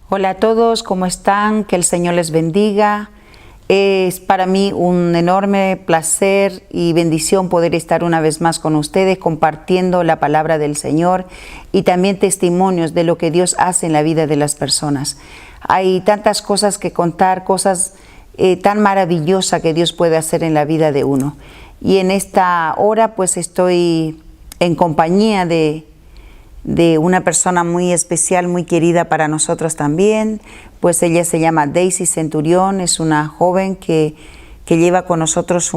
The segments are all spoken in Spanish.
Hola a todos, ¿cómo están? Que el Señor les bendiga. Es para mí un enorme placer y bendición poder estar una vez más con ustedes compartiendo la palabra del Señor y también testimonios de lo que Dios hace en la vida de las personas. Hay tantas cosas que contar, cosas tan maravillosas que Dios puede hacer en la vida de uno. Y en esta hora pues estoy en compañía de una persona muy especial, muy querida para nosotros también, pues ella se llama Daisy Centurión, es una joven que lleva con nosotros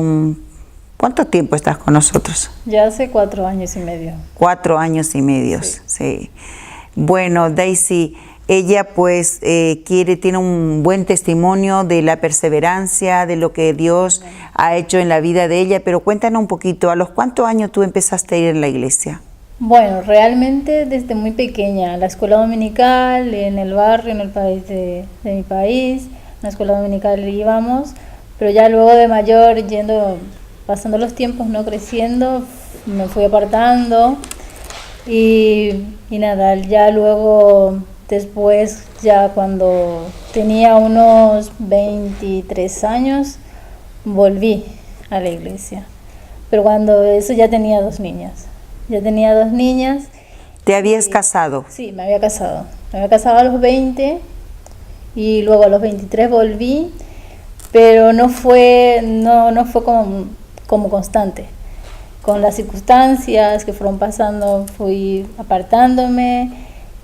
¿Cuánto tiempo estás con nosotros? Ya hace 4 años y medio. 4 años y medio, sí. Bueno, Daisy, ella pues tiene un buen testimonio de la perseverancia, de lo que Dios ha hecho en la vida de ella, pero cuéntanos un poquito, ¿a los cuántos años tú empezaste a ir en la iglesia? Bueno, realmente desde muy pequeña, la escuela dominical, en el barrio, en el país de mi país, en la escuela dominical íbamos, pero ya luego de mayor, pasando los tiempos, no creciendo, me fui apartando y nada, ya luego, después, ya cuando tenía unos 23 años, volví a la iglesia, pero cuando eso ya tenía 2 niñas. Ya tenía 2 niñas. ¿Te habías casado? Sí, me había casado. Me había casado a los 20 y luego a los 23 volví, pero no fue como constante. Con las circunstancias que fueron pasando fui apartándome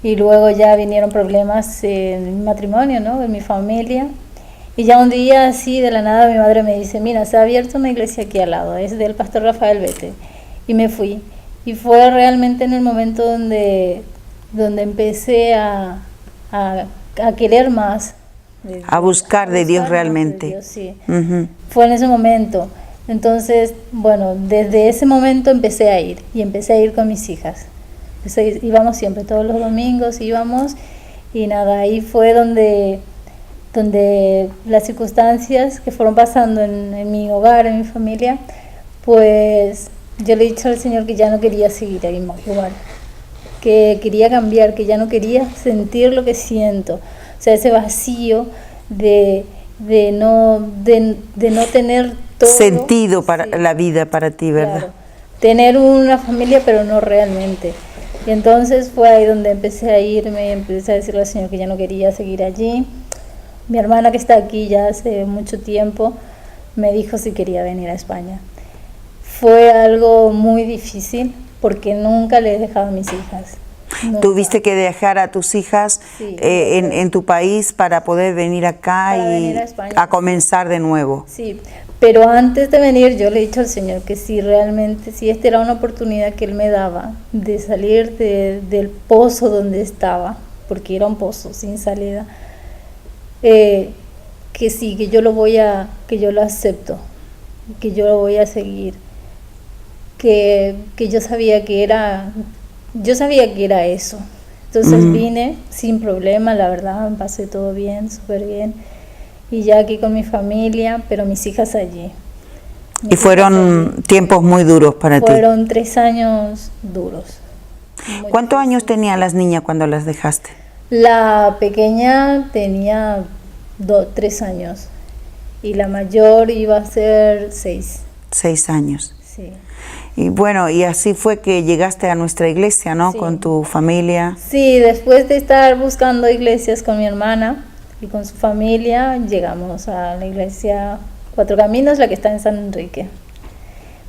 y luego ya vinieron problemas en mi matrimonio, ¿no? En mi familia. Y ya un día así de la nada mi madre me dice, mira, se ha abierto una iglesia aquí al lado, es del pastor Rafael Bete. Y me fui. Y fue realmente en el momento donde empecé a querer más. A buscar de Dios realmente. De Dios, sí. Fue en ese momento. Entonces, bueno, desde ese momento empecé a ir. Y empecé a ir con mis hijas. Íbamos siempre, todos los domingos íbamos. Y nada, ahí fue donde las circunstancias que fueron pasando en mi hogar, en mi familia, pues yo le he dicho al Señor que ya no quería seguir ahí igual, que quería cambiar, que ya no quería sentir lo que siento, o sea, ese vacío de no tener todo sentido para la vida para ti, ¿verdad? Claro, tener una familia pero no realmente. Y entonces fue ahí donde empecé a irme, empecé a decirle al Señor que ya no quería seguir allí. Mi hermana, que está aquí ya hace mucho tiempo, me dijo si quería venir a España. Fue algo muy difícil porque nunca le he dejado a mis hijas. Nunca. ¿Tuviste que dejar a tus hijas en tu país para poder venir acá venir a España, a comenzar de nuevo? Sí, pero antes de venir yo le he dicho al Señor que si esta era una oportunidad que Él me daba de salir del pozo donde estaba, porque era un pozo sin salida, que sí, que yo lo acepto, que yo lo voy a seguir. Que yo sabía que era eso. Entonces vine sin problema, la verdad, me pasé todo bien, súper bien. Y ya aquí con mi familia, pero mis hijas allí. Y fueron tiempos muy duros para ti. Fueron 3 años duros. ¿Cuántos años tenían las niñas cuando las dejaste? La pequeña tenía 3 años y la mayor iba a ser 6. 6 años. Sí. Y bueno, y así fue que llegaste a nuestra iglesia, ¿no? Sí. Con tu familia. Sí, después de estar buscando iglesias con mi hermana y con su familia, llegamos a la iglesia 4 Caminos, la que está en San Enrique.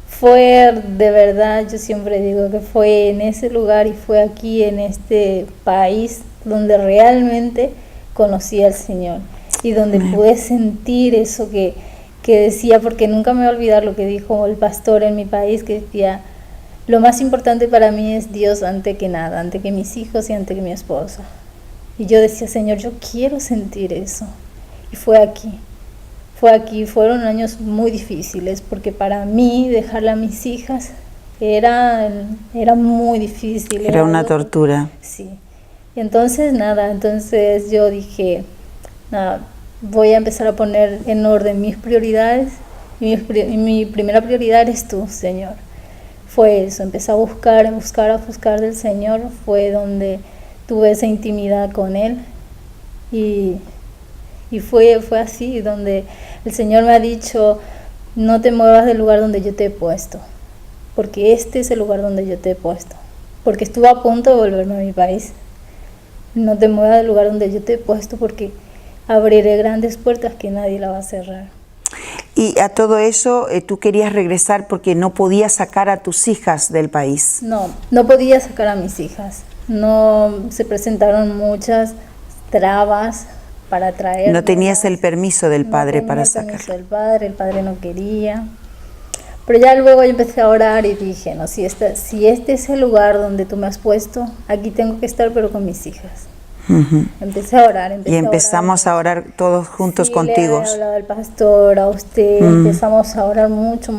Fue, de verdad, yo siempre digo que fue en ese lugar y fue aquí, en este país, donde realmente conocí al Señor y donde pude sentir eso que decía, porque nunca me voy a olvidar lo que dijo el pastor en mi país, que decía, lo más importante para mí es Dios antes que nada, antes que mis hijos y antes que mi esposa. Y yo decía, Señor, yo quiero sentir eso. Y fue aquí, fueron años muy difíciles, porque para mí dejarle a mis hijas era muy difícil. Era una tortura. Sí. Y entonces yo dije, nada, voy a empezar a poner en orden mis prioridades y mi primera prioridad eres tú, Señor. Fue eso, empecé a buscar del Señor, fue donde tuve esa intimidad con Él Y, y fue así, donde el Señor me ha dicho, no te muevas del lugar donde yo te he puesto, porque este es el lugar donde yo te he puesto, porque estuve a punto de volverme a mi país. No te muevas del lugar donde yo te he puesto, porque abriré grandes puertas que nadie la va a cerrar. Y a todo eso, tú querías regresar porque no podías sacar a tus hijas del país. No podía sacar a mis hijas. No, se presentaron muchas trabas para traer. No tenías el permiso del padre para sacar. No tenía el permiso del padre, el padre no quería. Pero ya luego yo empecé a orar y dije, no, si este es el lugar donde tú me has puesto, aquí tengo que estar, pero con mis hijas. Empecé a orar. Y empezamos a orar todos juntos contigo. Le he hablado al pastor, a usted, empezamos a orar mucho.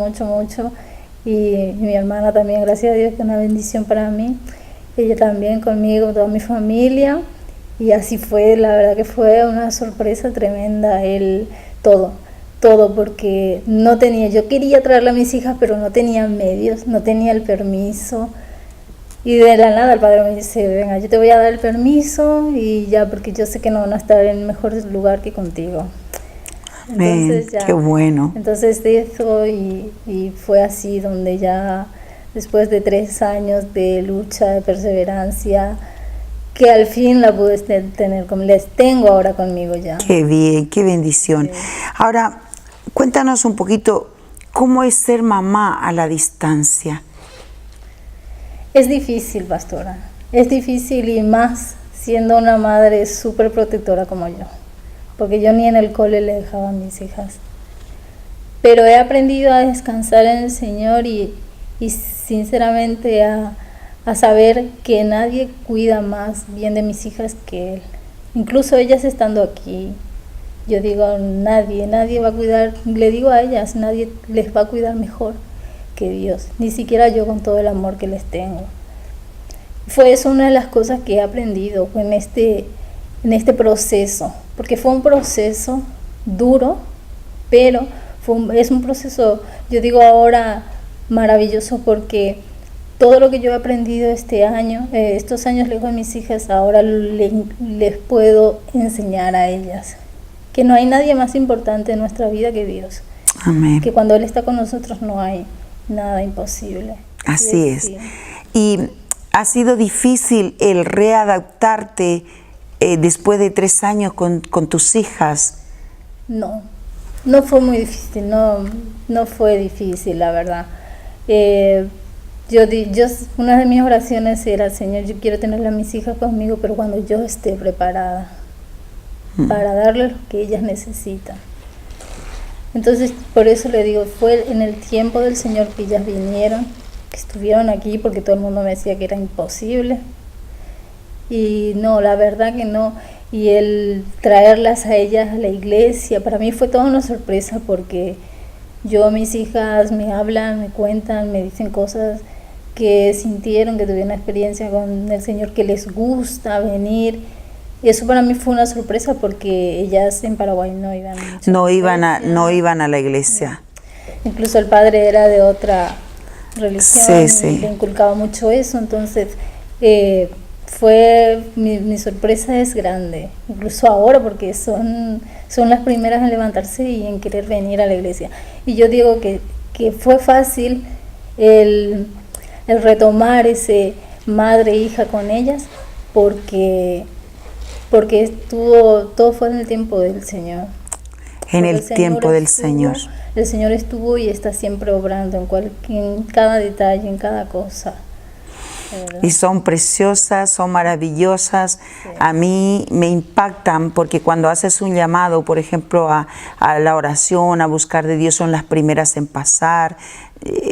Y mi hermana también, gracias a Dios, que es una bendición para mí. Ella también conmigo, toda mi familia. Y así fue, la verdad que fue una sorpresa tremenda, todo, porque yo quería traerle a mis hijas, pero no tenía medios, no tenía el permiso. Y de la nada el padre me dice, venga, yo te voy a dar el permiso y ya, porque yo sé que no van a estar en mejor lugar que contigo. Entonces, ya, qué bueno. Entonces de eso y fue así, donde ya después de 3 años de lucha, de perseverancia, que al fin la pude tener, como les tengo ahora conmigo ya. Qué bien, qué bendición. Sí. Ahora, cuéntanos un poquito, ¿cómo es ser mamá a la distancia? Es difícil, pastora, es difícil, y más siendo una madre súper protectora como yo, porque yo ni en el cole le dejaba a mis hijas. Pero he aprendido a descansar en el Señor y sinceramente a saber que nadie cuida más bien de mis hijas que Él. Incluso ellas estando aquí, yo digo, nadie va a cuidar, le digo a ellas, nadie les va a cuidar mejor que Dios, ni siquiera yo, con todo el amor que les tengo. Fue eso una de las cosas que he aprendido en este proceso, porque fue un proceso duro, pero es un proceso, yo digo ahora, maravilloso, porque todo lo que yo he aprendido estos años lejos de mis hijas, ahora les puedo enseñar a ellas que no hay nadie más importante en nuestra vida que Dios. Amén. Que cuando Él está con nosotros no hay nada imposible. Así es. Y ha sido difícil el readaptarte después de 3 años con tus hijas. No fue muy difícil, no fue difícil, la verdad. Una de mis oraciones era, Señor, yo quiero tener a mis hijas conmigo, pero cuando yo esté preparada para darles lo que ellas necesitan. Entonces, por eso le digo, fue en el tiempo del Señor que ellas vinieron, que estuvieron aquí, porque todo el mundo me decía que era imposible. Y no, la verdad que no. Y el traerlas a ellas a la iglesia, para mí fue toda una sorpresa, porque mis hijas me hablan, me cuentan, me dicen cosas que sintieron, que tuvieron una experiencia con el Señor, que les gusta venir. Y eso para mí fue una sorpresa, porque ellas en Paraguay no iban a la iglesia. Incluso el padre era de otra religión, y le inculcaba mucho eso. Entonces mi sorpresa es grande, incluso ahora, porque son las primeras en levantarse y en querer venir a la iglesia. Y yo digo que fue fácil el retomar ese madre e hija con ellas, porque todo fue en el tiempo del Señor. En el tiempo del Señor. El Señor estuvo y está siempre obrando en cada detalle, en cada cosa. Y son preciosas, son maravillosas. Sí. A mí me impactan, porque cuando haces un llamado, por ejemplo, a la oración, a buscar de Dios, son las primeras en pasar,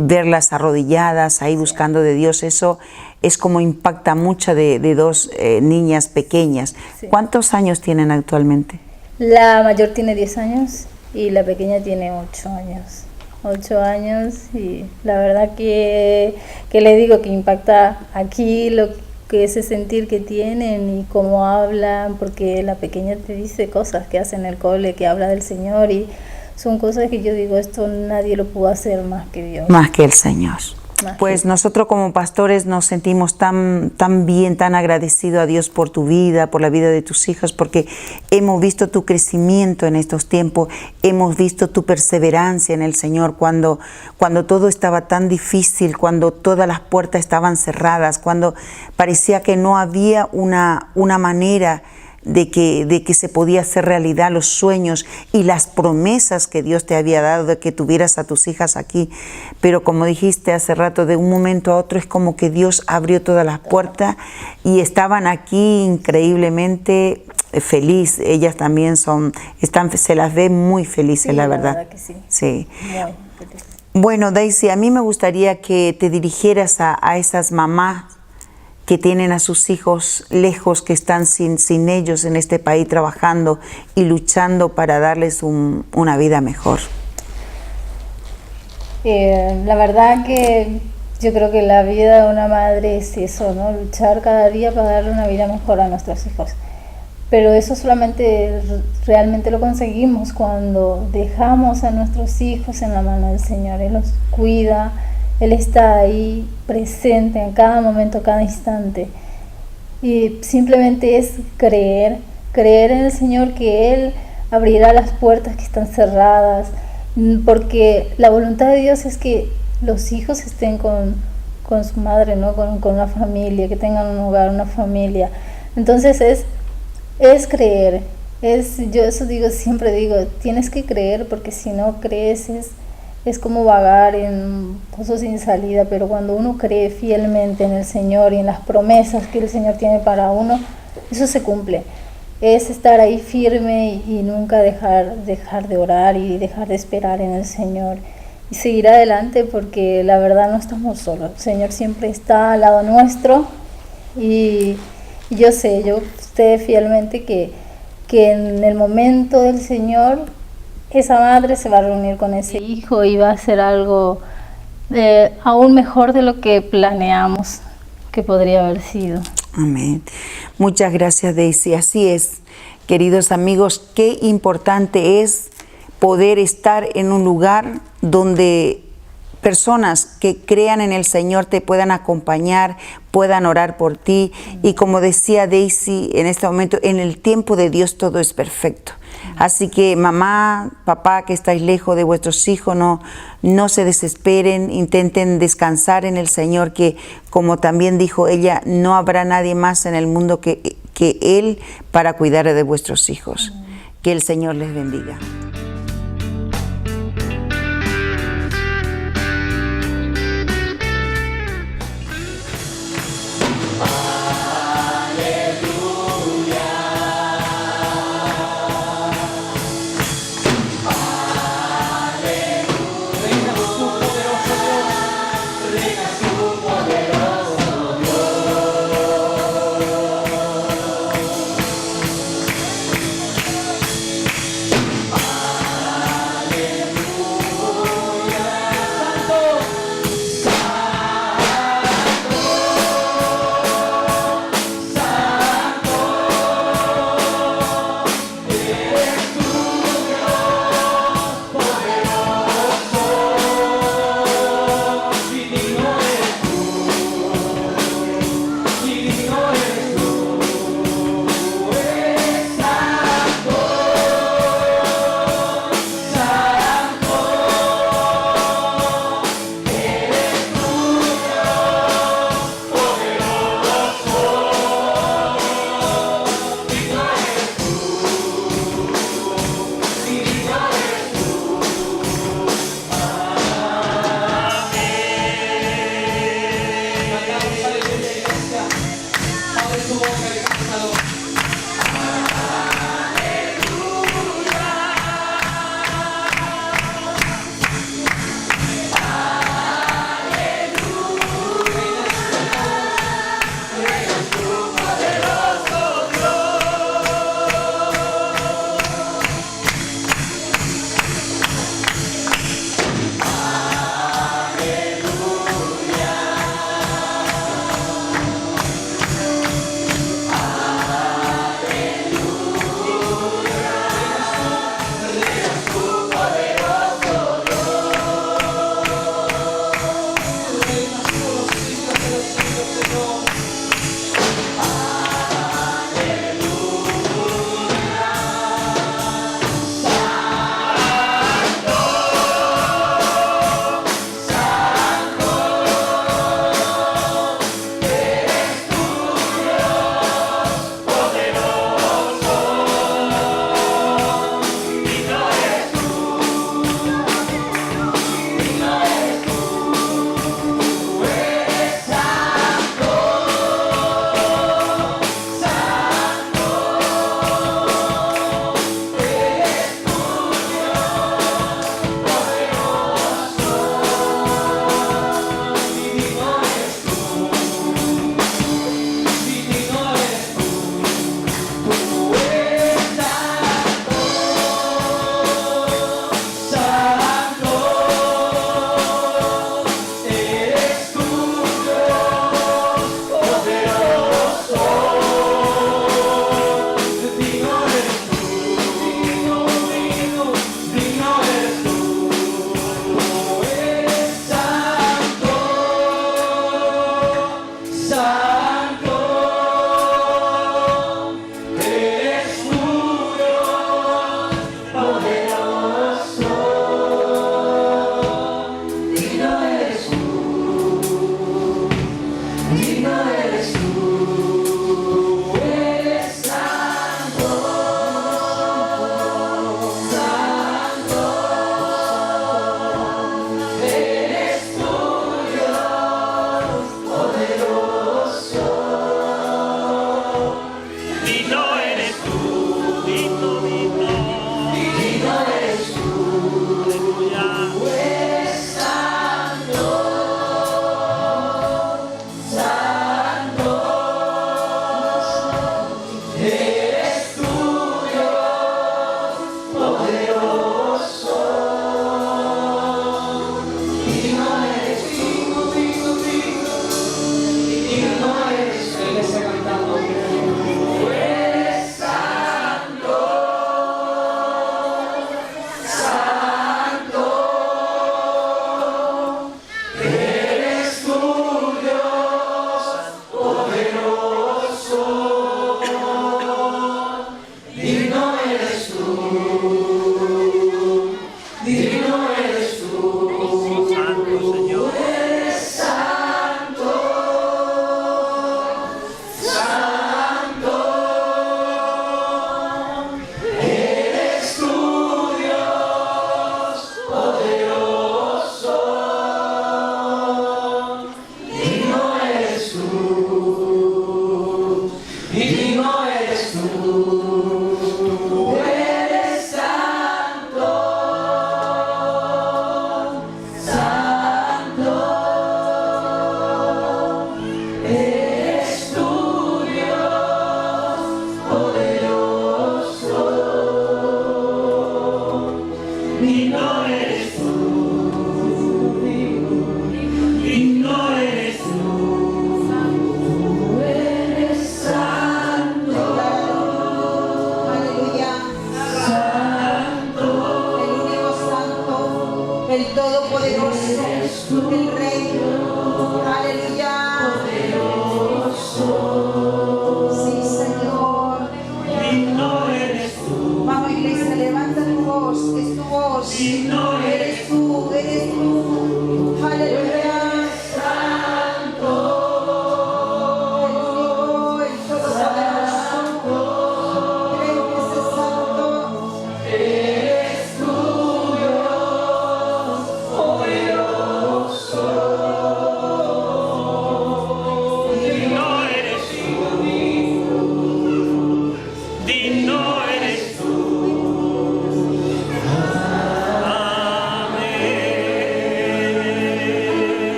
verlas arrodilladas ahí buscando de Dios, eso es como impacta mucho de 2 niñas pequeñas. Sí. ¿Cuántos años tienen actualmente? La mayor tiene 10 años y la pequeña tiene 8 años. 8 años, y la verdad que le digo que impacta aquí lo que ese sentir que tienen y cómo hablan, porque la pequeña te dice cosas que hace en el cole, que habla del Señor, y son cosas que yo digo, esto nadie lo pudo hacer más que Dios. Más que el Señor. más. Pues nosotros como pastores nos sentimos tan bien, tan agradecidos a Dios por tu vida, por la vida de tus hijos, porque hemos visto tu crecimiento en estos tiempos, hemos visto tu perseverancia en el Señor cuando todo estaba tan difícil, cuando todas las puertas estaban cerradas, cuando parecía que no había una manera de que se podía hacer realidad los sueños y las promesas que Dios te había dado de que tuvieras a tus hijas aquí. Pero como dijiste hace rato, de un momento a otro es como que Dios abrió todas las puertas y estaban aquí increíblemente feliz. Ellas también se las ve muy felices, Sí, la verdad. verdad que sí. Sí. Muy feliz. Bueno, Daisy, a mí me gustaría que te dirigieras a esas mamás que tienen a sus hijos lejos, que están sin ellos en este país trabajando y luchando para darles una vida mejor. La verdad que yo creo que la vida de una madre es eso, ¿no? Luchar cada día para darle una vida mejor a nuestros hijos. Pero eso solamente realmente lo conseguimos cuando dejamos a nuestros hijos en la mano del Señor. Él los cuida, Él está ahí presente en cada momento, cada instante. Y simplemente es creer en el Señor, que Él abrirá las puertas que están cerradas, porque la voluntad de Dios es que los hijos estén con su madre, ¿no? Con una familia, que tengan un hogar, una familia. Entonces es creer. Yo eso siempre digo, tienes que creer, porque si no crees es como vagar en un pozo sin salida. Pero cuando uno cree fielmente en el Señor y en las promesas que el Señor tiene para uno, eso se cumple. Es estar ahí firme y nunca dejar de orar y dejar de esperar en el Señor y seguir adelante, porque la verdad no estamos solos. El Señor siempre está al lado nuestro y yo sé fielmente que en el momento del Señor esa madre se va a reunir con ese hijo y va a hacer algo aún mejor de lo que planeamos que podría haber sido. Amén. Muchas gracias, Daisy. Así es, queridos amigos, qué importante es poder estar en un lugar donde personas que crean en el Señor te puedan acompañar, puedan orar por ti. Y como decía Daisy, en este momento, en el tiempo de Dios todo es perfecto. Así que mamá, papá, que estáis lejos de vuestros hijos, no se desesperen, intenten descansar en el Señor, que como también dijo ella, no habrá nadie más en el mundo que Él para cuidar de vuestros hijos. Que el Señor les bendiga.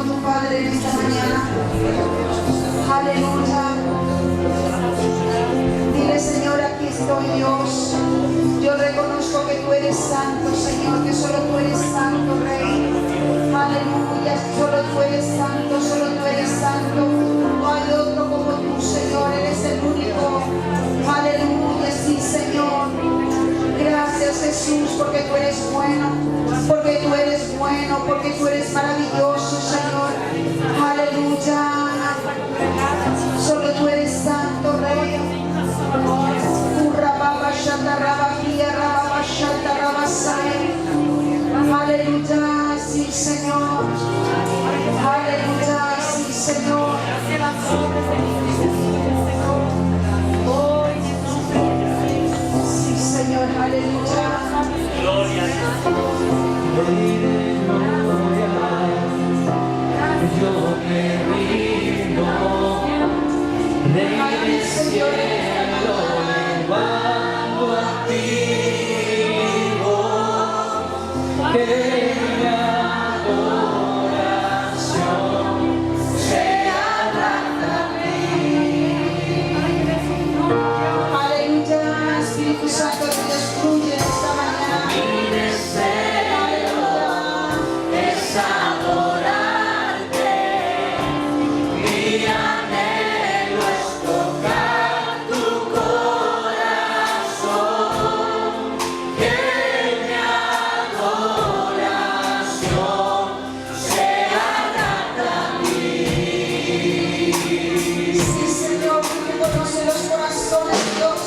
tu Padre en esta mañana. Aleluya. Dile, Señor, aquí estoy, Dios. Yo reconozco que tú eres santo, Señor, que solo tú eres santo, Rey. Aleluya, solo tú eres santo, solo tú eres santo. No hay otro como tú, Señor, eres el único. Aleluya, sí, Señor. Gracias, Jesús, porque tú eres bueno, porque tú eres bueno, porque tú eres maravilloso, Señor. Aleluya. Solo tú eres santo, Rey. Aleluya, sí, Señor. Aleluya, sí, Señor. Sí, Señor, aleluya. Gloria a Dios. Yo me rindo, Rey del cielo, levanto a ti, que mi adoración sea grata a ti. Aleluya, Espíritu Santo, Dios fluye esta mañana. Mi deseo es adorarte, mi anhelo es tocar tu corazón, que mi adoración sea grata a ti. Sí, Señor, tú que conoces los corazones, Dios.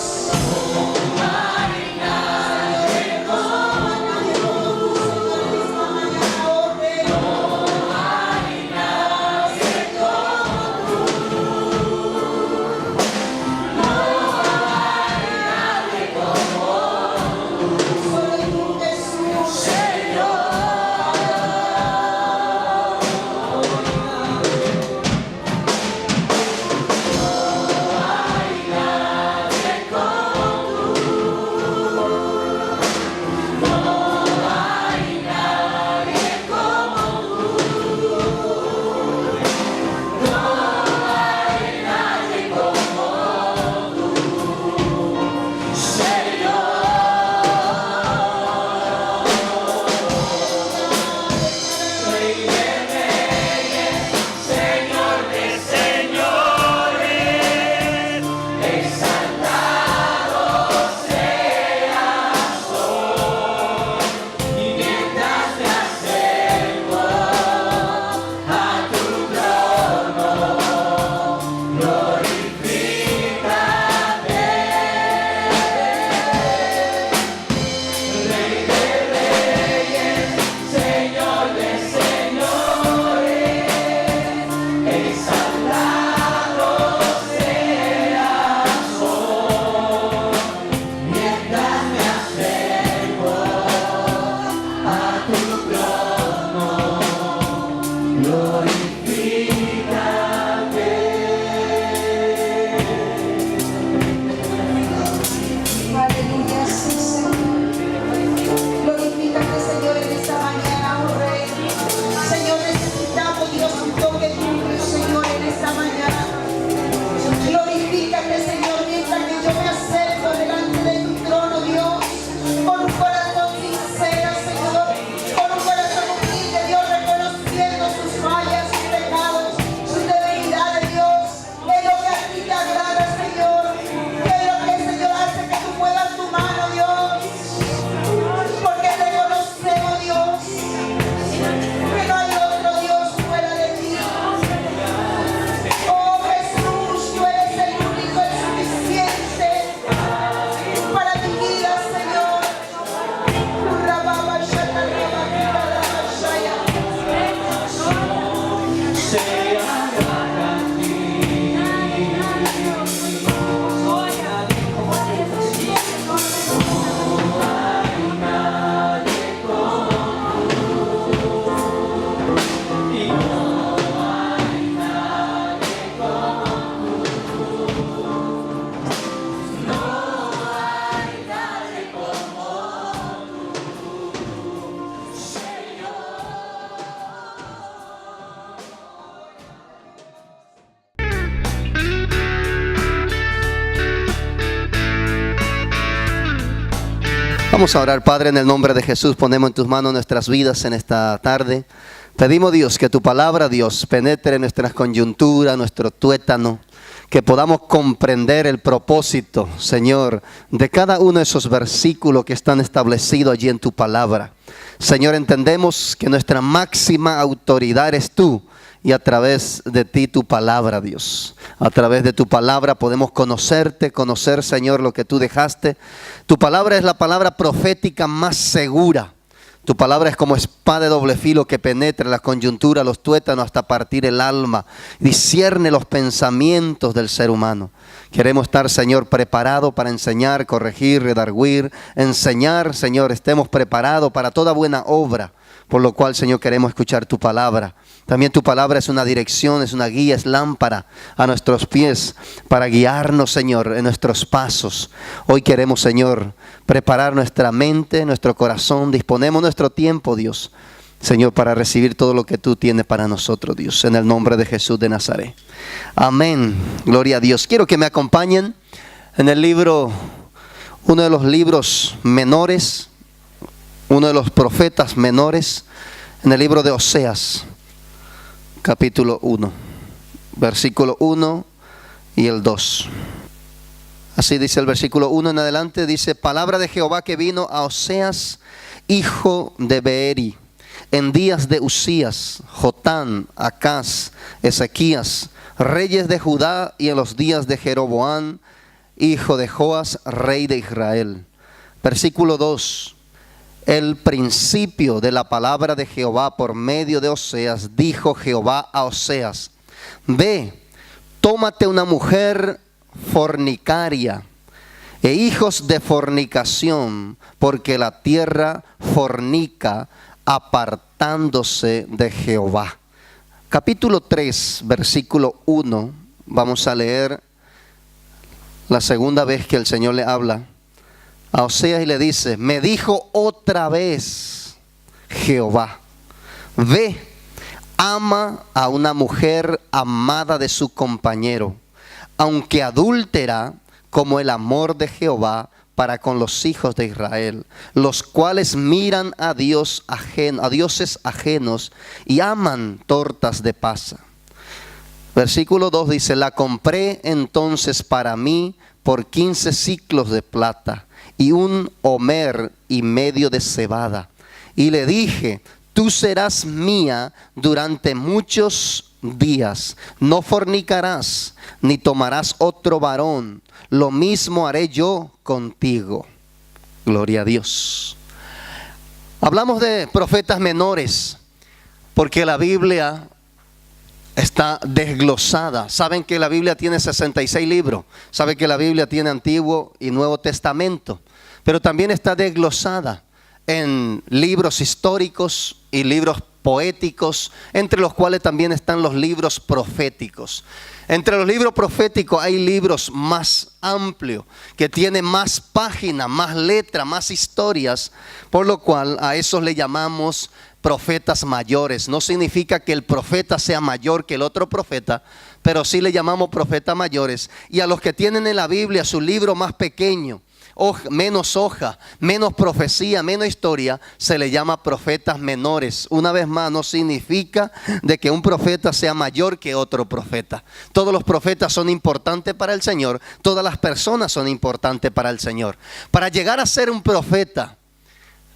Aleluya, sí, Señor. Glorifícate, Señor, en esta mañana, oh Rey. Señor, necesitamos, Dios, un toque tuyo, Señor, en esta mañana. Glorifícate, Señor, mientras que yo me acerco delante de tu trono, Dios, con un corazón sincero, Señor, con un corazón humilde, Dios, reconociendo sus fallas, sus pecados, sus debilidades, Dios. Es lo que a ti te agrada, Señor. Es lo que, Señor, hace que tú muevas tu mano, Dios. Porque reconocemos, Dios, que no hay otro Dios fuera de ti. Oh Jesús, tú eres el único, el suficiente para mi vida, Señor. Vamos a orar. Padre, en el nombre de Jesús, ponemos en tus manos nuestras vidas en esta tarde. Pedimos, Dios, que tu palabra, Dios, penetre en nuestras coyunturas, nuestro tuétano, que podamos comprender el propósito, Señor, de cada uno de esos versículos que están establecidos allí en tu palabra. Señor, entendemos que nuestra máxima autoridad eres tú, y a través de ti tu palabra, Dios. A través de tu palabra podemos conocerte, conocer, Señor, lo que tú dejaste. Tu palabra es la palabra profética más segura. Tu palabra es como espada de doble filo que penetra la coyuntura, los tuétanos hasta partir el alma. Discierne los pensamientos del ser humano. Queremos estar, Señor, preparados para enseñar, corregir, redarguir, enseñar, Señor. Estemos preparados para toda buena obra. Por lo cual, Señor, queremos escuchar tu palabra. También tu palabra es una dirección, es una guía, es lámpara a nuestros pies para guiarnos, Señor, en nuestros pasos. Hoy queremos, Señor, preparar nuestra mente, nuestro corazón. Disponemos nuestro tiempo, Dios, Señor, para recibir todo lo que tú tienes para nosotros, Dios, en el nombre de Jesús de Nazaret. Amén. Gloria a Dios. Quiero que me acompañen en el libro, uno de los libros menores, uno de los profetas menores, en el libro de Oseas, capítulo 1, versículo 1 y el 2. Así dice el versículo 1 en adelante, dice: palabra de Jehová que vino a Oseas, hijo de Beeri, en días de Usías, Jotán, Acaz, Ezequías, reyes de Judá, y en los días de Jeroboam, hijo de Joas, rey de Israel. Versículo 2. El principio de la palabra de Jehová por medio de Oseas, dijo Jehová a Oseas: ve, tómate una mujer fornicaria e hijos de fornicación, porque la tierra fornica apartándose de Jehová. Capítulo 3, versículo 1, vamos a leer la segunda vez que el Señor le habla a Oseas y le dice: me dijo otra vez Jehová, ve, ama a una mujer amada de su compañero, aunque adúltera, como el amor de Jehová para con los hijos de Israel, los cuales miran a dioses ajenos y aman tortas de pasa. Versículo 2 dice: la compré entonces para mí por 15 siclos de plata y un homer y medio de cebada. Y le dije: tú serás mía durante muchos días. No fornicarás, ni tomarás otro varón. Lo mismo haré yo contigo. Gloria a Dios. Hablamos de profetas menores porque la Biblia está desglosada. Saben que la Biblia tiene 66 libros. Saben que la Biblia tiene Antiguo y Nuevo Testamento. Pero también está desglosada en libros históricos y libros poéticos, entre los cuales también están los libros proféticos. Entre los libros proféticos hay libros más amplios, que tienen más páginas, más letras, más historias, por lo cual a esos le llamamos profetas mayores. No significa que el profeta sea mayor que el otro profeta, pero sí le llamamos profetas mayores. Y a los que tienen en la Biblia su libro más pequeño, menos hoja, menos profecía, menos historia, se le llama profetas menores. Una vez más, no significa de que un profeta sea mayor que otro profeta. Todos los profetas son importantes para el Señor. Todas las personas son importantes para el Señor. Para llegar a ser un profeta,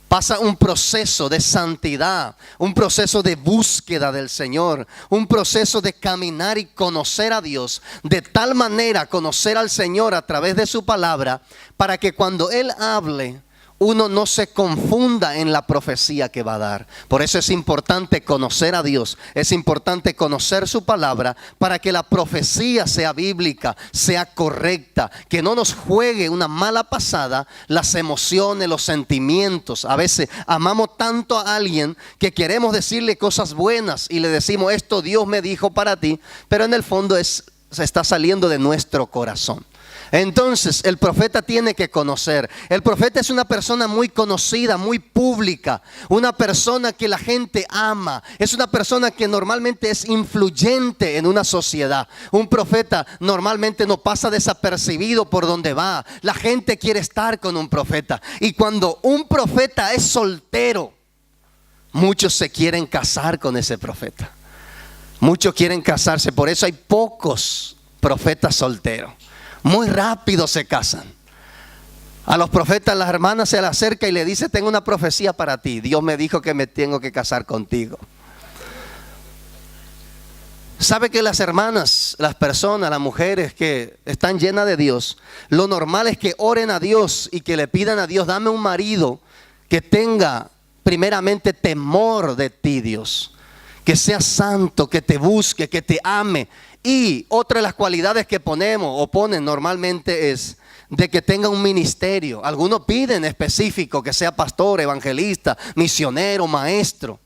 pasa un proceso de santidad, un proceso de búsqueda del Señor, un proceso de caminar y conocer a Dios, de tal manera conocer al Señor a través de su palabra, para que cuando Él hable, uno no se confunda en la profecía que va a dar. Por eso es importante conocer a Dios, es importante conocer su palabra, para que la profecía sea bíblica, sea correcta, que no nos juegue una mala pasada las emociones, los sentimientos. A veces amamos tanto a alguien que queremos decirle cosas buenas y le decimos: esto Dios me dijo para ti, pero en el fondo se está saliendo de nuestro corazón. Entonces el profeta tiene que conocer. El profeta es una persona muy conocida, muy pública, una persona que la gente ama, es una persona que normalmente es influyente en una sociedad. Un profeta normalmente no pasa desapercibido por donde va. La gente quiere estar con un profeta. Y cuando un profeta es soltero, muchos se quieren casar con ese profeta. Muchos quieren casarse, por eso hay pocos profetas solteros. Muy rápido se casan. A los profetas las hermanas se le acerca y le dice: tengo una profecía para ti. Dios me dijo que me tengo que casar contigo. ¿Sabe que las hermanas, las personas, las mujeres que están llenas de Dios, lo normal es que oren a Dios y que le pidan a Dios: dame un marido que tenga primeramente temor de ti, Dios, que sea santo, que te busque, que te ame? Y otra de las cualidades que ponemos o ponen normalmente es de que tenga un ministerio. Algunos piden específico que sea pastor, evangelista, misionero, maestro,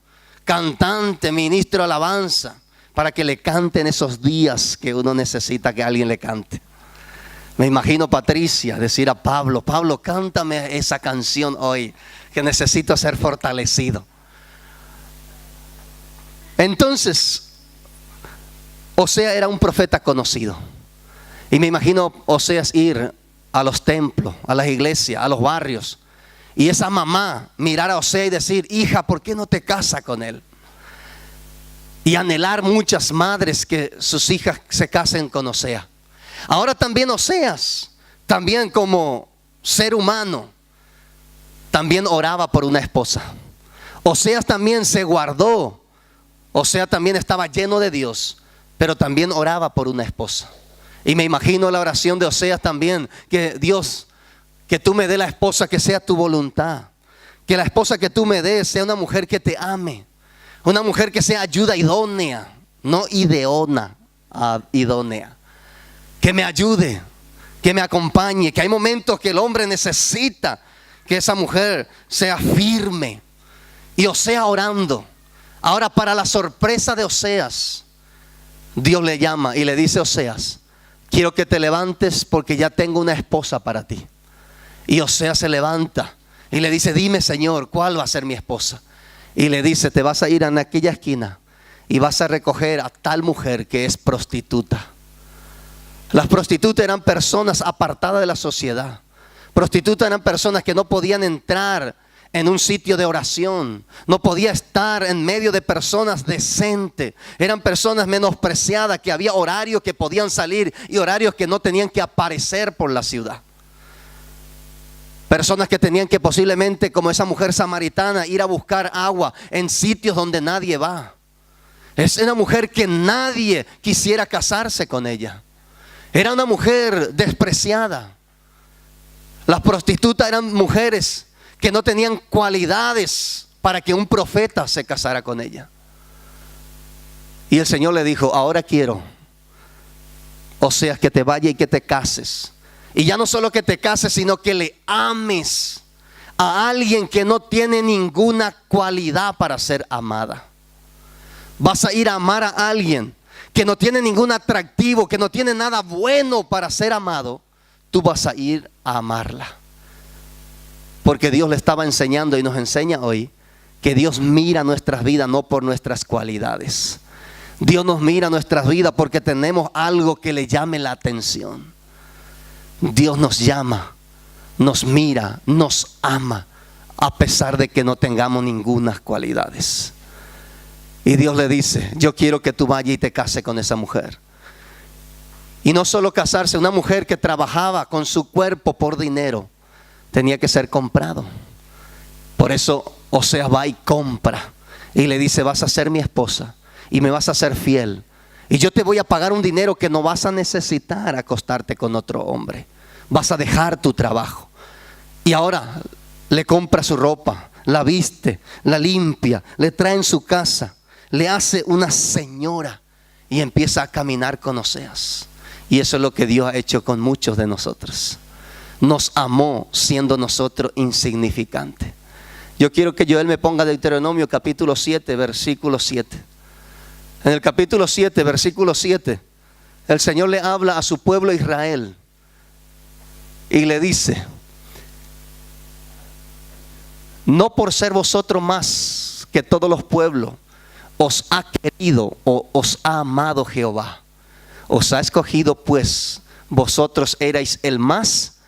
cantante, ministro de alabanza, para que le canten esos días que uno necesita que alguien le cante. Me imagino Patricia decir a Pablo: Pablo, cántame esa canción hoy, que necesito ser fortalecido. Entonces, Oseas era un profeta conocido. Y me imagino Oseas ir a los templos, a las iglesias, a los barrios, y esa mamá mirar a Oseas y decir: hija, ¿por qué no te casas con él? Y anhelar muchas madres que sus hijas se casen con Oseas. Ahora también Oseas, también como ser humano, también oraba por una esposa. Oseas también se guardó. Oseas también estaba lleno de Dios, pero también oraba por una esposa. Y me imagino la oración de Oseas también: que Dios, que tú me dé la esposa que sea tu voluntad. Que la esposa que tú me des sea una mujer que te ame. Una mujer que sea ayuda idónea, no ideona, idónea. Que me ayude, que me acompañe. Que hay momentos que el hombre necesita que esa mujer sea firme. Y Oseas orando. Ahora, para la sorpresa de Oseas, Dios le llama y le dice: Oseas, quiero que te levantes porque ya tengo una esposa para ti. Y Oseas se levanta y le dice: dime, Señor, ¿cuál va a ser mi esposa? Y le dice: te vas a ir en aquella esquina y vas a recoger a tal mujer que es prostituta. Las prostitutas eran personas apartadas de la sociedad. Prostitutas eran personas que no podían entrar en un sitio de oración, no podía estar en medio de personas decentes. Eran personas menospreciadas, que había horarios que podían salir y horarios que no tenían que aparecer por la ciudad. Personas que tenían que posiblemente, como esa mujer samaritana, ir a buscar agua en sitios donde nadie va. Es una mujer que nadie quisiera casarse con ella. Era una mujer despreciada. Las prostitutas eran mujeres que no tenían cualidades para que un profeta se casara con ella. Y el Señor le dijo: ahora quiero, Oseas, que te vayas y que te cases. Y ya no solo que te cases, sino que le ames a alguien que no tiene ninguna cualidad para ser amada. Vas a ir a amar a alguien que no tiene ningún atractivo, que no tiene nada bueno para ser amado. Tú vas a ir a amarla. Porque Dios le estaba enseñando y nos enseña hoy que Dios mira nuestras vidas no por nuestras cualidades. Dios nos mira nuestras vidas porque tenemos algo que le llame la atención. Dios nos llama, nos mira, nos ama, a pesar de que no tengamos ninguna cualidades. Y Dios le dice: yo quiero que tú vayas y te cases con esa mujer. Y no solo casarse, una mujer que trabajaba con su cuerpo por dinero, tenía que ser comprado. Por eso Oseas va y compra y le dice: vas a ser mi esposa y me vas a ser fiel. Y yo te voy a pagar un dinero que no vas a necesitar acostarte con otro hombre. Vas a dejar tu trabajo. Y ahora le compra su ropa, la viste, la limpia, le trae en su casa, le hace una señora y empieza a caminar con Oseas. Y eso es lo que Dios ha hecho con muchos de nosotros. Nos amó siendo nosotros insignificantes. Yo quiero que Joel me ponga Deuteronomio capítulo 7, versículo 7. En el capítulo 7, versículo 7, el Señor le habla a su pueblo Israel y le dice: no por ser vosotros más que todos los pueblos, os ha querido o os ha amado Jehová. Os ha escogido, pues vosotros erais el más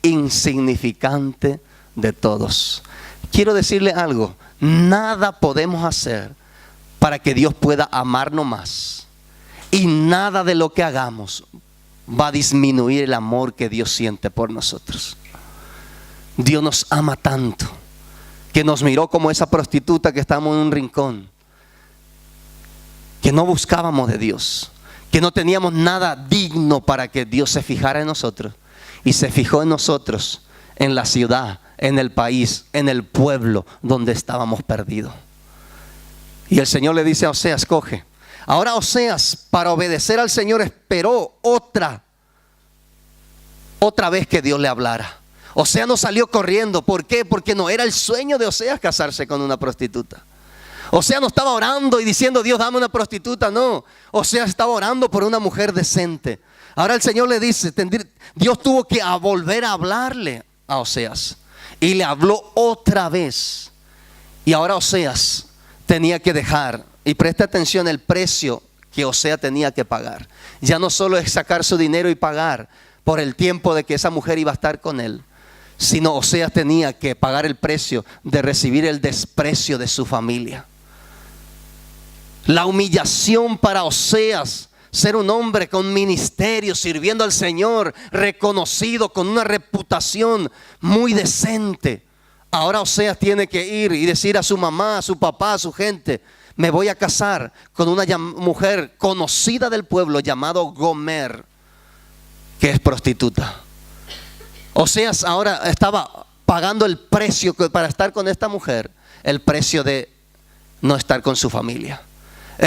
insignificante de todos. Quiero decirle algo: nada podemos hacer para que Dios pueda amarnos más, y nada de lo que hagamos va a disminuir el amor que Dios siente por nosotros. Dios nos ama tanto que nos miró como esa prostituta que estábamos en un rincón, que no buscábamos de Dios, que no teníamos nada digno para que Dios se fijara en nosotros, y se fijó en nosotros, en la ciudad, en el país, en el pueblo donde estábamos perdidos. Y el Señor le dice a Oseas: coge. Ahora Oseas, para obedecer al Señor, esperó otra vez que Dios le hablara. Oseas no salió corriendo. ¿Por qué? Porque no era el sueño de Oseas casarse con una prostituta. Oseas no estaba orando y diciendo: Dios, dame una prostituta. No, Oseas estaba orando por una mujer decente. Ahora el Señor le dice, Dios tuvo que volver a hablarle a Oseas, y le habló otra vez. Y ahora Oseas tenía que dejar, y preste atención, el precio que Oseas tenía que pagar. Ya no solo es sacar su dinero y pagar por el tiempo de que esa mujer iba a estar con él, sino Oseas tenía que pagar el precio de recibir el desprecio de su familia. La humillación para Oseas, ser un hombre con ministerio, sirviendo al Señor, reconocido, con una reputación muy decente. Ahora Oseas tiene que ir y decir a su mamá, a su papá, a su gente: me voy a casar con una mujer conocida del pueblo llamado Gomer, que es prostituta. Oseas ahora estaba pagando el precio para estar con esta mujer, el precio de no estar con su familia,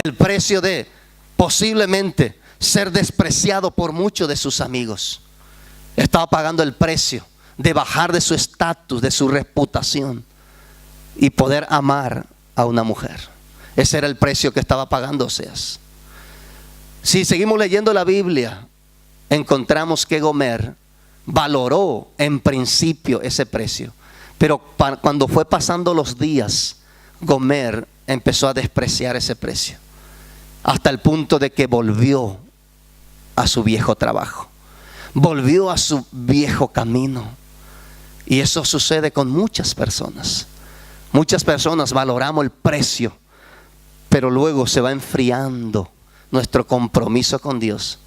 el precio de posiblemente ser despreciado por muchos de sus amigos. Estaba pagando el precio de bajar de su estatus, de su reputación, y poder amar a una mujer. Ese era el precio que estaba pagando Oseas. Si seguimos leyendo la Biblia, encontramos que Gomer valoró en principio ese precio, pero cuando fue pasando los días, Gomer empezó a despreciar ese precio, hasta el punto de que volvió a su viejo trabajo, volvió a su viejo camino. Y eso sucede con muchas personas. Muchas personas valoramos el precio, pero luego se va enfriando nuestro compromiso con Dios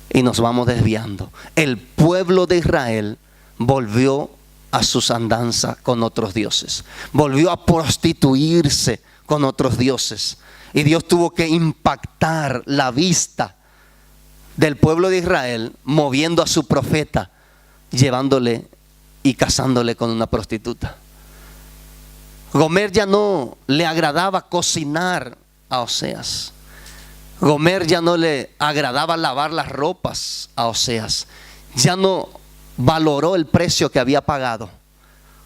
y nos vamos desviando. El pueblo de Israel volvió a sus andanzas con otros dioses, volvió a prostituirse con otros dioses, y Dios tuvo que impactar la vista del pueblo de Israel, moviendo a su profeta, llevándole y casándole con una prostituta. Gomer ya no le agradaba cocinar a Oseas. Gomer ya no le agradaba lavar las ropas a Oseas. Ya no valoró el precio que había pagado.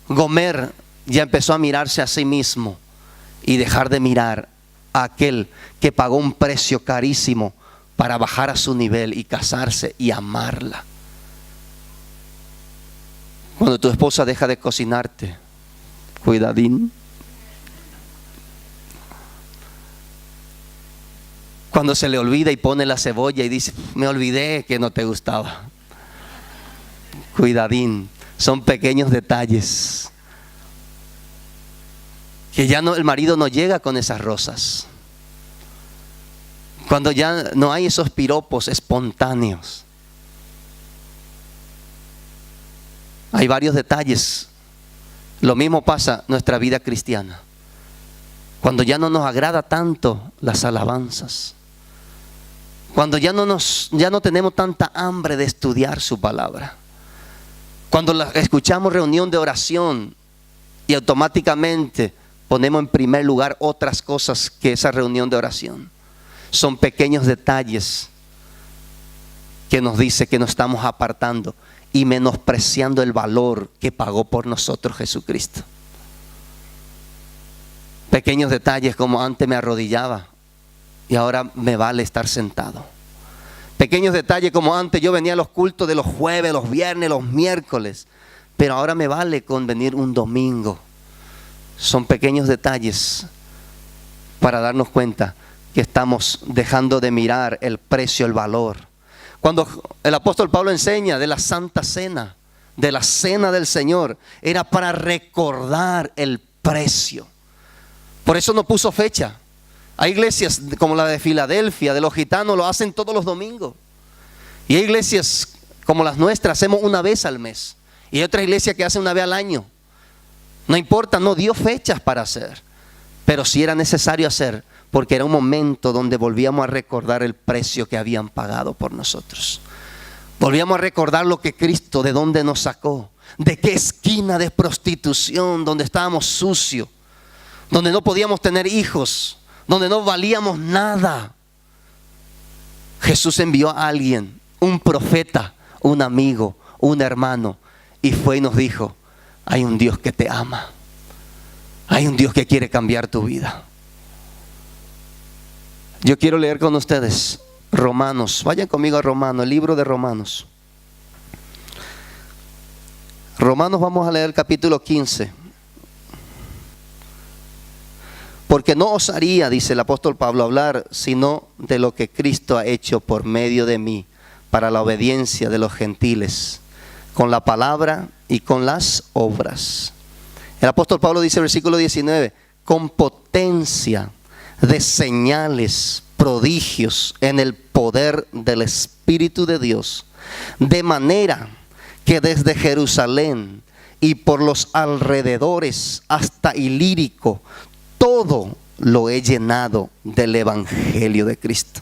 Gomer ya empezó a mirarse a sí mismo y dejar de mirar a aquel que pagó un precio carísimo para bajar a su nivel y casarse y amarla. Cuando tu esposa deja de cocinarte, cuidadín. Cuando se le olvida y pone la cebolla y dice: me olvidé que no te gustaba. Cuidadín. Son pequeños detalles que ya no, el marido no llega con esas rosas. Cuando ya no hay esos piropos espontáneos. Hay varios detalles. Lo mismo pasa en nuestra vida cristiana. Cuando ya no nos agrada tanto las alabanzas. Cuando ya no tenemos tanta hambre de estudiar su palabra. Cuando escuchamos reunión de oración y automáticamente ponemos en primer lugar otras cosas que esa reunión de oración. Son pequeños detalles que nos dice que nos estamos apartando y menospreciando el valor que pagó por nosotros Jesucristo. Pequeños detalles como: antes me arrodillaba y ahora me vale estar sentado. Pequeños detalles como antes yo venía a los cultos de los jueves, los viernes, los miércoles. Pero ahora me vale con venir un domingo. Son pequeños detalles para darnos cuenta que estamos dejando de mirar el precio, el valor. Cuando el apóstol Pablo enseña de la Santa Cena, de la Cena del Señor, era para recordar el precio. Por eso no puso fecha. Hay iglesias como la de Filadelfia, de los gitanos, lo hacen todos los domingos. Y hay iglesias como las nuestras, hacemos una vez al mes. Y hay otras iglesias que hacen una vez al año. No importa, no dio fechas para hacer. Pero sí era necesario hacer, porque era un momento donde volvíamos a recordar el precio que habían pagado por nosotros. Volvíamos a recordar lo que Cristo, de dónde nos sacó, de qué esquina de prostitución, donde estábamos sucios, donde no podíamos tener hijos, donde no valíamos nada. Jesús envió a alguien, un profeta, un amigo, un hermano, y fue y nos dijo: hay un Dios que te ama, hay un Dios que quiere cambiar tu vida. Yo quiero leer con ustedes Romanos. Vayan conmigo a Romanos, el libro de Romanos. Romanos, vamos a leer el capítulo 15. Porque no osaría, dice el apóstol Pablo, hablar sino de lo que Cristo ha hecho por medio de mí para la obediencia de los gentiles, con la palabra y con las obras. El apóstol Pablo dice en el versículo 19: con potencia de señales, prodigios en el poder del Espíritu de Dios, de manera que desde Jerusalén y por los alrededores hasta Ilírico, todo lo he llenado del Evangelio de Cristo.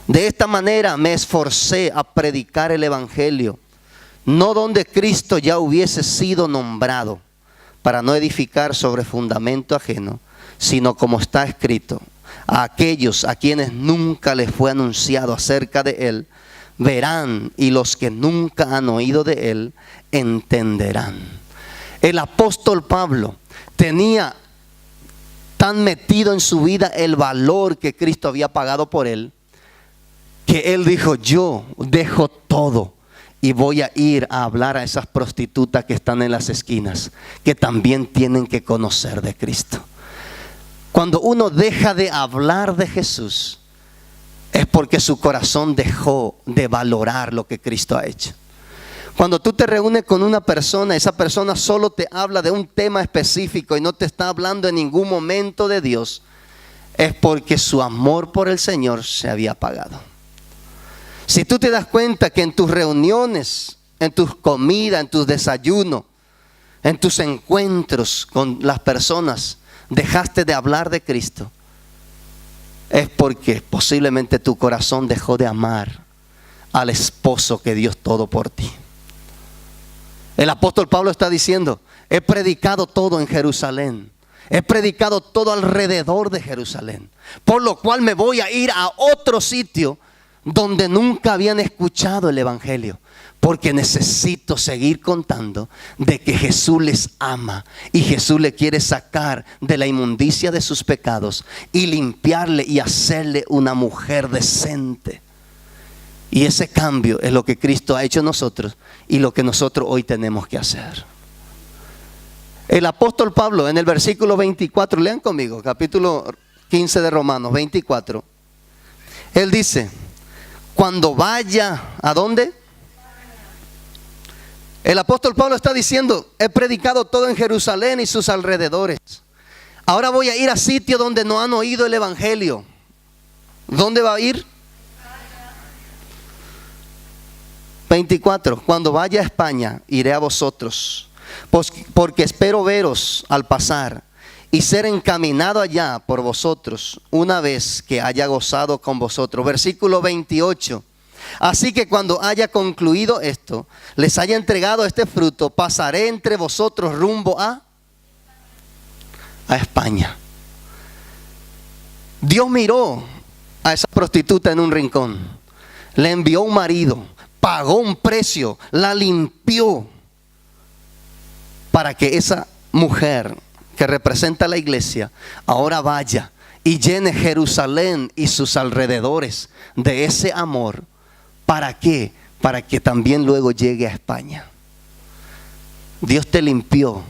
De esta manera me esforcé a predicar el Evangelio, no donde Cristo ya hubiese sido nombrado, para no edificar sobre fundamento ajeno, sino como está escrito: a aquellos a quienes nunca les fue anunciado acerca de Él, verán, y los que nunca han oído de Él, entenderán. El apóstol Pablo tenía tan metido en su vida el valor que Cristo había pagado por él, que él dijo: yo dejo todo y voy a ir a hablar a esas prostitutas que están en las esquinas, que también tienen que conocer de Cristo. Cuando uno deja de hablar de Jesús, es porque su corazón dejó de valorar lo que Cristo ha hecho. Cuando tú te reúnes con una persona, esa persona solo te habla de un tema específico y no te está hablando en ningún momento de Dios, es porque su amor por el Señor se había apagado. Si tú te das cuenta que en tus reuniones, en tus comidas, en tus desayunos, en tus encuentros con las personas, dejaste de hablar de Cristo, es porque posiblemente tu corazón dejó de amar al esposo que dio todo por ti. El apóstol Pablo está diciendo: he predicado todo en Jerusalén, he predicado todo alrededor de Jerusalén, por lo cual me voy a ir a otro sitio donde nunca habían escuchado el Evangelio, porque necesito seguir contando de que Jesús les ama y Jesús le quiere sacar de la inmundicia de sus pecados y limpiarle y hacerle una mujer decente. Y ese cambio es lo que Cristo ha hecho en nosotros y lo que nosotros hoy tenemos que hacer. El apóstol Pablo en el versículo 24, lean conmigo, capítulo 15 de Romanos 24. Él dice: cuando vaya, ¿a dónde? El apóstol Pablo está diciendo: he predicado todo en Jerusalén y sus alrededores. Ahora voy a ir a sitios donde no han oído el Evangelio. ¿Dónde va a ir? 24. Cuando vaya a España, iré a vosotros, porque espero veros al pasar y ser encaminado allá por vosotros, una vez que haya gozado con vosotros. Versículo 28. Así que cuando haya concluido esto, les haya entregado este fruto, pasaré entre vosotros rumbo a España. Dios miró a esa prostituta en un rincón, le envió un marido, pagó un precio, la limpió, para que esa mujer que representa a la iglesia ahora vaya y llene Jerusalén y sus alrededores de ese amor ¿Para qué? Para que también luego llegue a España. Dios te limpió,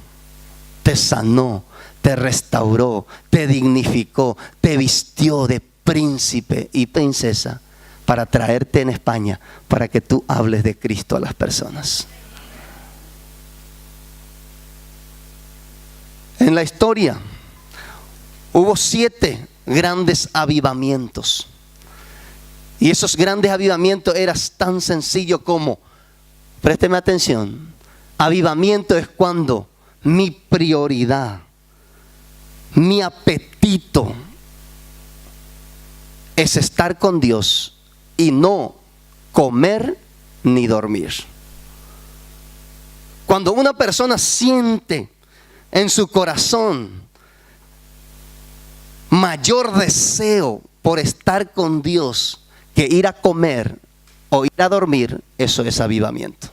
te sanó, te restauró, te dignificó, te vistió de príncipe y princesa para traerte en España, para que tú hables de Cristo a las personas. En la historia hubo 7 grandes avivamientos. Y esos grandes avivamientos eran tan sencillos como, présteme atención, avivamiento es cuando mi prioridad, mi apetito es estar con Dios y no comer ni dormir. Cuando una persona siente en su corazón mayor deseo por estar con Dios que ir a comer o ir a dormir, eso es avivamiento.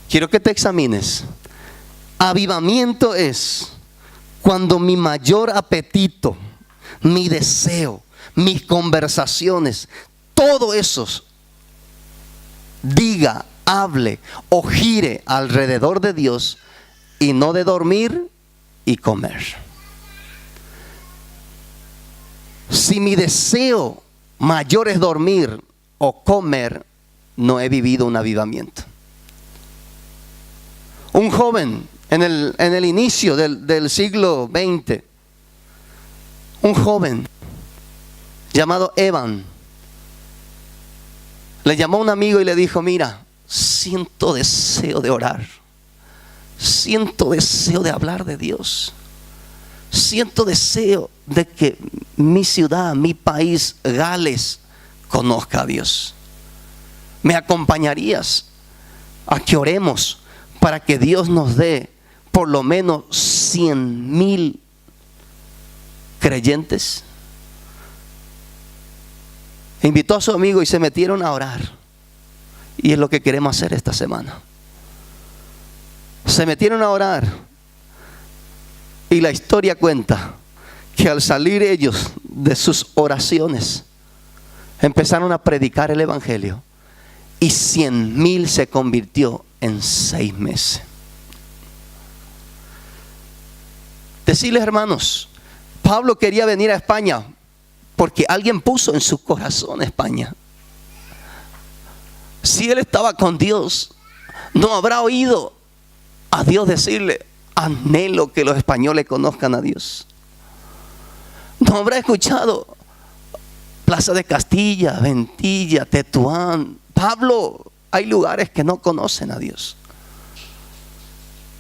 Quiero que te examines. Avivamiento es cuando mi mayor apetito, mi deseo, mis conversaciones, todo eso diga, hable o gire alrededor de Dios y no de dormir y comer. Si mi deseo mayor es dormir o comer, no he vivido un avivamiento. Un joven en el inicio del siglo XX, un joven llamado Evan, le llamó a un amigo y le dijo: mira, siento deseo de orar, siento deseo de hablar de Dios, siento deseo de que mi ciudad, mi país, Gales, conozca a Dios. ¿Me acompañarías a que oremos para que Dios nos dé por lo menos 100,000 creyentes? Invitó a su amigo y se metieron a orar. Y es lo que queremos hacer esta semana. Se metieron a orar. Y la historia cuenta que al salir ellos de sus oraciones, empezaron a predicar el evangelio. Y 100,000 se convirtió en 6 meses. Decirles, hermanos, Pablo quería venir a España porque alguien puso en su corazón España. Si él estaba con Dios, no habrá oído a Dios decirle: anhelo que los españoles conozcan a Dios. No habrá escuchado Plaza de Castilla, Ventilla, Tetuán. Pablo, hay lugares que no conocen a Dios.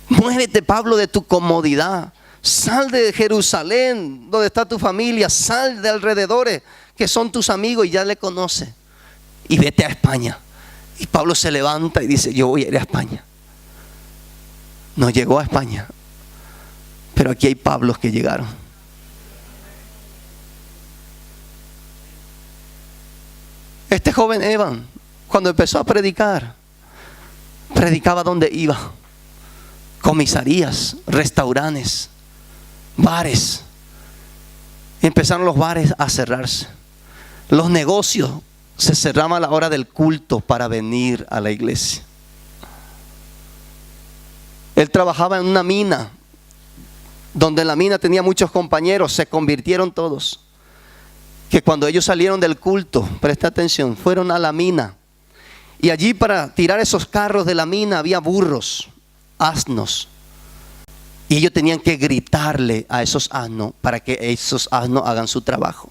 Muévete, Pablo, de tu comodidad. Sal de Jerusalén, donde está tu familia. Sal de alrededores, que son tus amigos y ya le conoces. Y vete a España. Y Pablo se levanta y dice: yo voy a ir a España. No llegó a España, pero aquí hay Pablos que llegaron. Este joven Evan, cuando empezó a predicar, predicaba donde iba: comisarías, restaurantes, bares. Empezaron los bares a cerrarse. Los negocios se cerraban a la hora del culto para venir a la iglesia. Él trabajaba en una mina, donde en la mina tenía muchos compañeros. Se convirtieron todos. Que cuando ellos salieron del culto, presta atención, fueron a la mina. Y allí, para tirar esos carros de la mina, había burros, asnos. Y ellos tenían que gritarle a esos asnos para que esos asnos hagan su trabajo.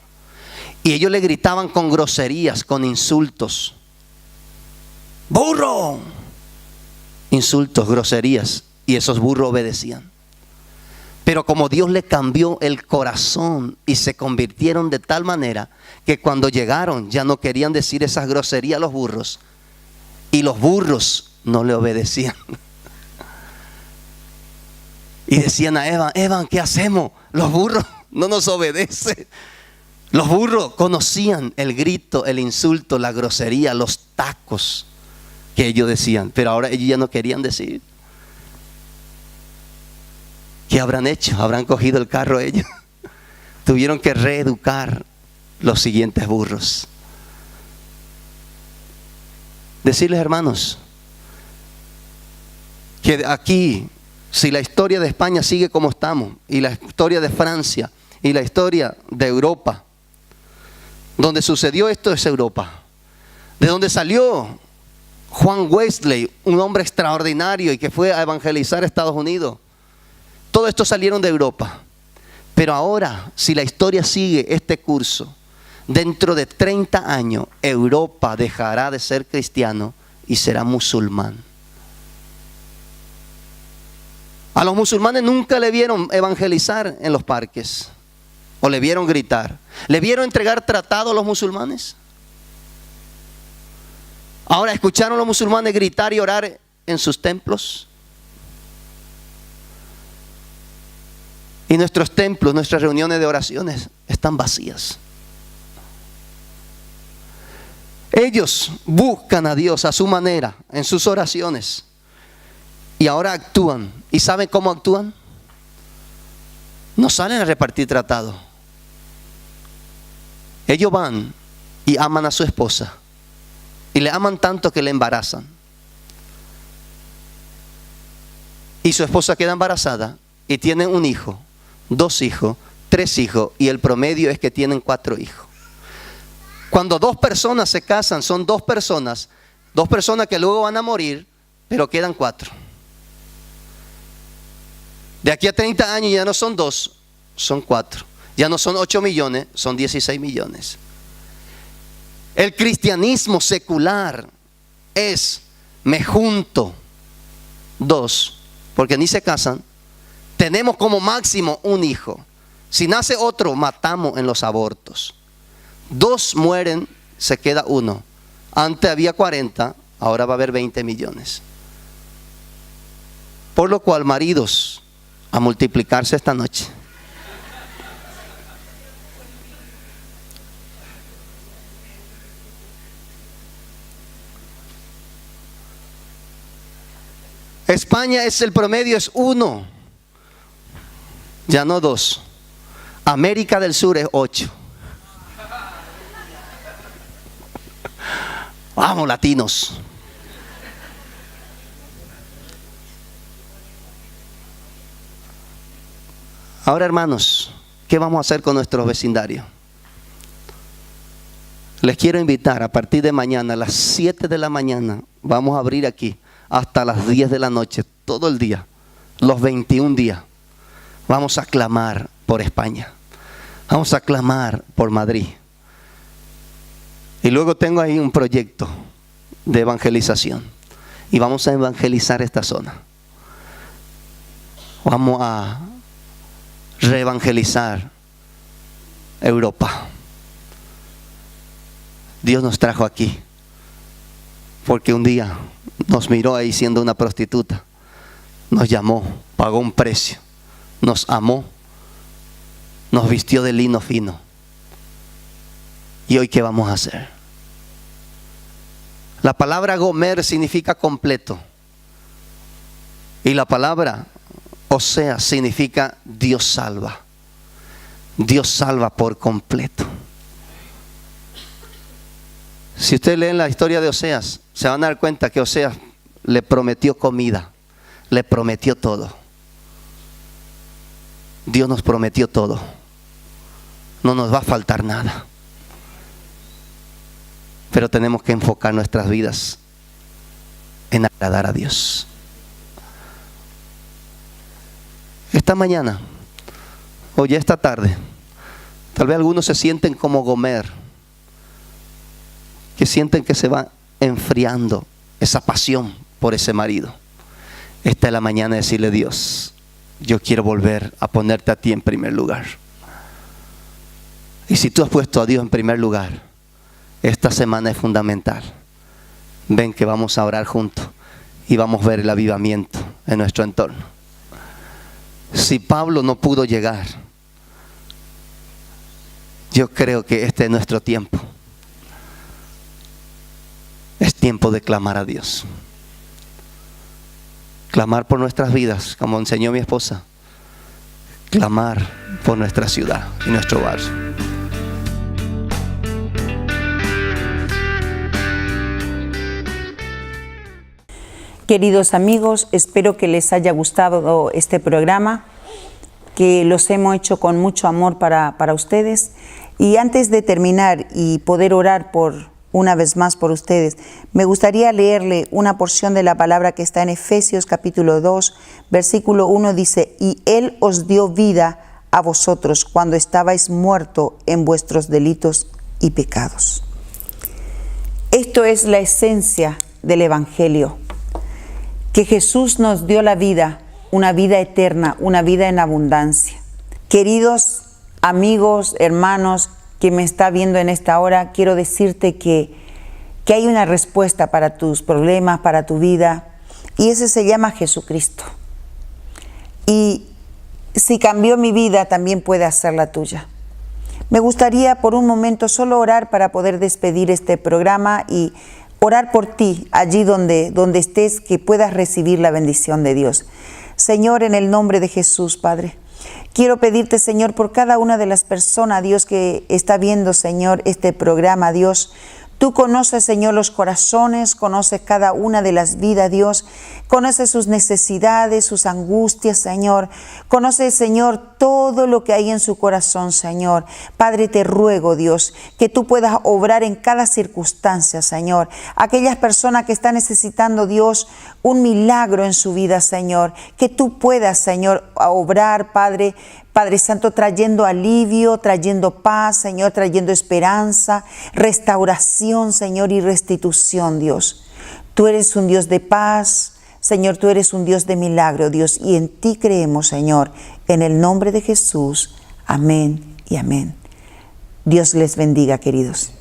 Y ellos le gritaban con groserías, con insultos. ¡Burro! Insultos, groserías. Y esos burros obedecían. Pero como Dios le cambió el corazón y se convirtieron de tal manera que cuando llegaron ya no querían decir esas groserías a los burros. Y los burros no le obedecían. Y decían a Evan: Evan, ¿qué hacemos? Los burros no nos obedecen. Los burros conocían el grito, el insulto, la grosería, los tacos que ellos decían. Pero ahora ellos ya no querían decir. ¿Qué habrán hecho? ¿Habrán cogido el carro ellos? Tuvieron que reeducar los siguientes burros. decirles, hermanos, que aquí, si la historia de España sigue como estamos, y la historia de Francia, y la historia de Europa, donde sucedió esto es Europa, de donde salió Juan Wesley, un hombre extraordinario y que fue a evangelizar a Estados Unidos. Todo esto salieron de Europa. Pero ahora, si la historia sigue este curso, dentro de 30 años, Europa dejará de ser cristiano y será musulmán. A los musulmanes nunca le vieron evangelizar en los parques, o le vieron gritar. ¿Le vieron entregar tratados a los musulmanes? Ahora, ¿escucharon a los musulmanes gritar y orar en sus templos? Y nuestros templos, nuestras reuniones de oraciones están vacías. Ellos buscan a Dios a su manera, en sus oraciones. Y ahora actúan. ¿Y saben cómo actúan? No salen a repartir tratados. Ellos van y aman a su esposa. Y le aman tanto que le embarazan. Y su esposa queda embarazada y tienen un hijo, 2 hijos, 3 hijos, y el promedio es que tienen 4 hijos. Cuando 2 personas se casan, son 2 personas que luego van a morir, pero quedan 4. De aquí a 30 años ya no son 2, son 4. Ya no son 8 millones, son 16 millones. El cristianismo secular es: me junto 2, porque ni se casan. Tenemos como máximo un hijo. Si nace otro, matamos en los abortos. 2 mueren, se queda 1. Antes había 40, ahora va a haber 20 millones. Por lo cual, maridos, a multiplicarse esta noche. España el promedio es 1, ya no 2. América del Sur es 8. Vamos, latinos. Ahora, hermanos, ¿qué vamos a hacer con nuestros vecindarios? Les quiero invitar a partir de mañana, a las 7 de la mañana, vamos a abrir aquí hasta las 10 de la noche, todo el día, los 21 días. Vamos a clamar por España. Vamos a clamar por Madrid. Y luego tengo ahí un proyecto de evangelización. Y vamos a evangelizar esta zona. Vamos a reevangelizar Europa. Dios nos trajo aquí porque un día nos miró ahí siendo una prostituta, nos llamó, pagó un precio, nos amó, nos vistió de lino fino. ¿Y hoy qué vamos a hacer? La palabra Gomer significa completo, y la palabra Osea significa Dios salva. Dios salva por completo. Si ustedes leen la historia de Oseas, se van a dar cuenta que Oseas le prometió comida, le prometió todo. Dios nos prometió todo. No nos va a faltar nada. Pero tenemos que enfocar nuestras vidas en agradar a Dios. Esta mañana o ya esta tarde, tal vez algunos se sienten como Gomer, que sienten que se va enfriando esa pasión por ese marido. Esta es la mañana de decirle: Dios, yo quiero volver a ponerte a ti en primer lugar. Y si tú has puesto a Dios en primer lugar, esta semana es fundamental. Ven que vamos a orar juntos y vamos a ver el avivamiento en nuestro entorno. Si Pablo no pudo llegar, yo creo que este es nuestro tiempo. Es tiempo de clamar a Dios. Clamar por nuestras vidas, como enseñó mi esposa. Clamar por nuestra ciudad y nuestro barrio. Queridos amigos, espero que les haya gustado este programa, que los hemos hecho con mucho amor para ustedes. Y antes de terminar y poder orar una vez más por ustedes, me gustaría leerle una porción de la palabra que está en Efesios capítulo 2, versículo 1, dice: y Él os dio vida a vosotros cuando estabais muertos en vuestros delitos y pecados. Esto es la esencia del Evangelio, que Jesús nos dio la vida, una vida eterna, una vida en abundancia. Queridos amigos, hermanos que me está viendo en esta hora, quiero decirte que hay una respuesta para tus problemas, para tu vida, y ese se llama Jesucristo. Y si cambió mi vida, también puede hacer la tuya. Me gustaría por un momento solo orar para poder despedir este programa y orar por ti, allí donde estés, que puedas recibir la bendición de Dios. Señor, en el nombre de Jesús, Padre, quiero pedirte, Señor, por cada una de las personas, Dios, que está viendo, Señor, este programa, Dios. Tú conoces, Señor, los corazones, conoces cada una de las vidas, Dios. Conoces sus necesidades, sus angustias, Señor. Conoces, Señor, todo lo que hay en su corazón, Señor. Padre, te ruego, Dios, que tú puedas obrar en cada circunstancia, Señor. Aquellas personas que están necesitando, Dios, un milagro en su vida, Señor. Que tú puedas, Señor, obrar, Padre Santo, trayendo alivio, trayendo paz, Señor, trayendo esperanza, restauración, Señor, y restitución, Dios. Tú eres un Dios de paz, Señor, tú eres un Dios de milagro, Dios, y en ti creemos, Señor, en el nombre de Jesús. Amén y amén. Dios les bendiga, queridos.